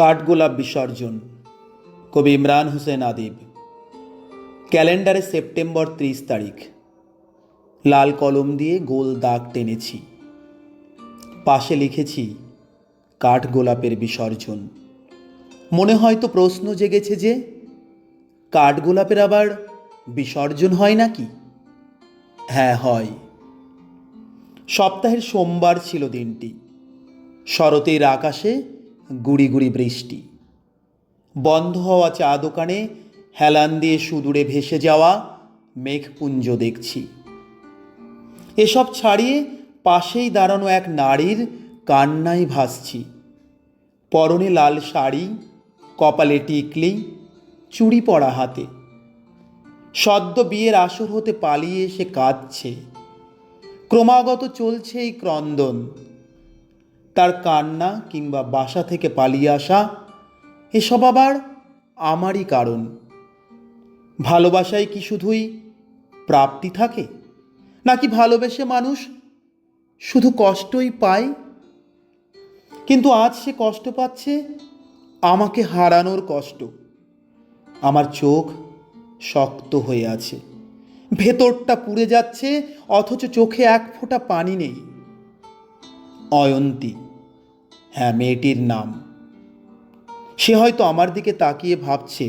কাঠগোলাপ বিসর্জন। কবি ইমরান হোসেন আদিব। ক্যালেন্ডারে সেপ্টেম্বর 30 তারিখ। লাল কলম দিয়ে গোল দাগ টেনেছি, পাশে লিখেছি কাঠগোলাপের বিসর্জন। মনে হয়তো প্রশ্ন জেগেছে যে কাঠগোলাপের আবার বিসর্জন হয় নাকি? হ্যাঁ, হয়। সপ্তাহের সোমবার ছিল দিনটি। শরতের আকাশে গুড়ি গুড়ি বৃষ্টি। বন্ধ হওয়া চা দোকানে হেলান দিয়ে সুদূরে ভেসে যাওয়া মেঘপুঞ্জ দেখছি। এসব ছাড়িয়ে পাশেই দাঁড়ানো এক নারীর কান্নায় ভাসছি। পরনে লাল শাড়ি, কপালে টিকলি, চুড়ি পরা হাতে। সদ্য বিয়ের আসর হতে পালিয়ে এসে কাঁদছে। ক্রমাগত চলছে এই ক্রন্দন। তার কান্না কিংবা বাসা থেকে পালিয়ে আসা, এসব আবার আমারই কারণ। ভালোবাসায় কি শুধুই প্রাপ্তি থাকে, নাকি ভালোবেসে মানুষ শুধু কষ্টই পায়? কিন্তু আজ সে কষ্ট পাচ্ছে আমাকে হারানোর কষ্ট। আমার চোখ শক্ত হয়ে আছে, ভেতরটা পুড়ে যাচ্ছে, অথচ চোখে এক ফোঁটা পানি নেই। অয়ন্তী, হ্যাঁ, মেয়েটির নাম। সে হয়তো আমার দিকে তাকিয়ে ভাবছে,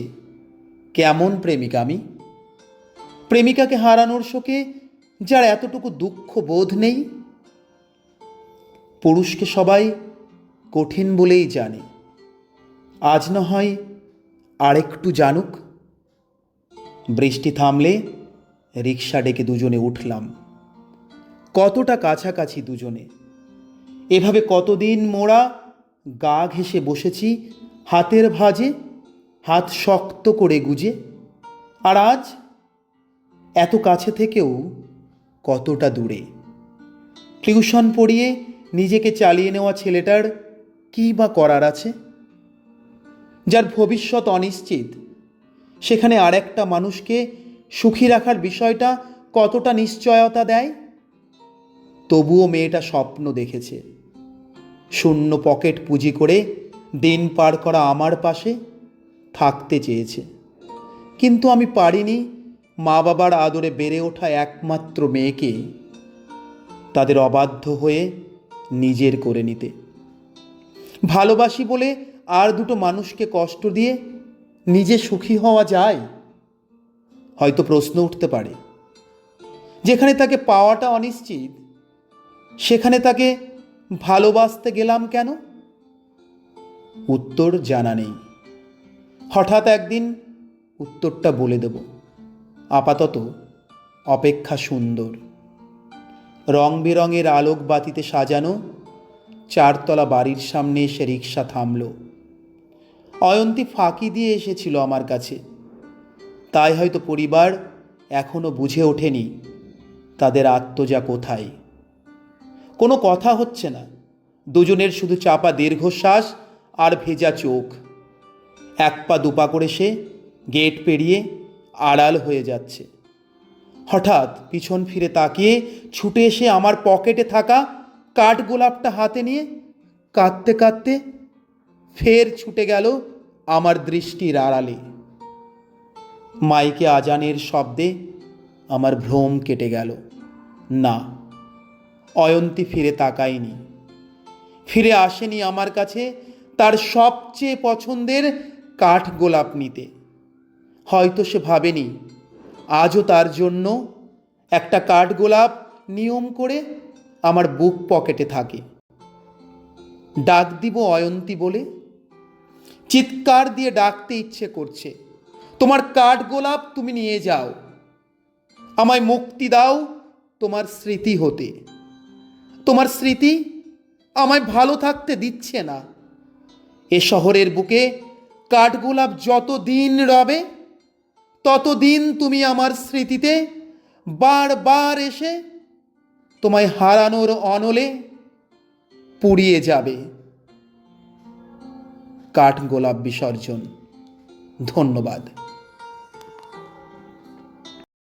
কেমন প্রেমিকা আমি। প্রেমিকাকে হারানোর শোকে যার এতটুকু দুঃখ বোধ নেই। পুরুষকে সবাই কঠিন বলেই জানে, আজ না হয় আরেকটু জানুক। বৃষ্টি থামলে রিকশা ডেকে দুজনে উঠলাম। কতটা কাছাকাছি দুজনে। এভাবে কতদিন মোড়া গা ঘেঁষে বসেছি হাতের ভাঁজে, হাত শক্ত করে গুজে। আর আজ এত কাছে থেকেও কতটা দূরে। টিউশন পড়িয়ে নিজেকে চালিয়ে নেওয়া ছেলেটার কী বা করার আছে? যার ভবিষ্যৎ অনিশ্চিত, সেখানে আরেকটা মানুষকে সুখী রাখার বিষয়টা কতটা নিশ্চয়তা দেয়? তবুও মেয়েটা স্বপ্ন দেখেছে, শূন্য পকেট পুঁজি করে দিন পার করা আমার পাশে থাকতে চেয়েছে। কিন্তু আমি পারিনি মা বাবার আদরে বেড়ে ওঠা একমাত্র মেয়েকে তাদের অবাধ্য হয়ে নিজের করে নিতে। ভালোবাসি বলে আর দুটো মানুষকে কষ্ট দিয়ে নিজে সুখী হওয়া যায়? হয়তো প্রশ্ন উঠতে পারে, যেখানে তাকে পাওয়াটা অনিশ্চিত, সেখানে তাকে ভালোবাসতে গেলাম কেন? উত্তর জানা নেই। হঠাৎ একদিন উত্তরটা বলে দেব। আপাতত অপেক্ষা সুন্দর। রং বেরঙের আলোক বাতিতে সাজানো চারতলা বাড়ির সামনে এসে রিকশা থামল। অয়ন্তী ফাঁকি দিয়ে এসেছিল আমার কাছে। তাই হয়তো পরিবার এখনো বুঝে ওঠেনি তাদের আত্মজা কোথায়। কোনো কথা হচ্ছে না, দুজনের শুধু চাপা দীর্ঘশ্বাস আর ভেজা চোখ। এক পা দুপা করে সে গেট পেরিয়ে আড়াল হয়ে যাচ্ছে। হঠাৎ পিছন ফিরে তাকিয়ে ছুটে এসে আমার পকেটে থাকা কাঠগোলাপটা হাতে নিয়ে কাঁদতে কাঁদতে ফের ছুটে গেল আমার দৃষ্টির আড়ালে। মাইকে আজানের শব্দে আমার ভ্রম কেটে গেল। না, অয়ন্তী ফিরে তাকায়নি, ফিরে আসেনি আমার কাছে তার সবচেয়ে পছন্দের কাঠগোলাপ নিতে। হয়তো সে ভাবেনি আজও তার জন্য একটা কাঠগোলাপ নিয়ম করে আমার বুক পকেটে থাকে। ডাক দিব অয়ন্তী বলে, চিৎকার দিয়ে ডাকতে ইচ্ছে করছে, তোমার কাঠগোলাপ তুমি নিয়ে যাও, আমায় মুক্তি দাও তোমার স্মৃতি হতে। তোমার স্মৃতি আমায় ভালো থাকতে দিচ্ছে না। এ শহরের বুকে কাঠগোলাপ যতদিন রবে, ততদিন তুমি আমার স্মৃতিতে বারবার এসে তোমায় হারানোর অনলে পুড়িয়ে যাবে। কাঠগোলাপ বিসর্জন। ধন্যবাদ।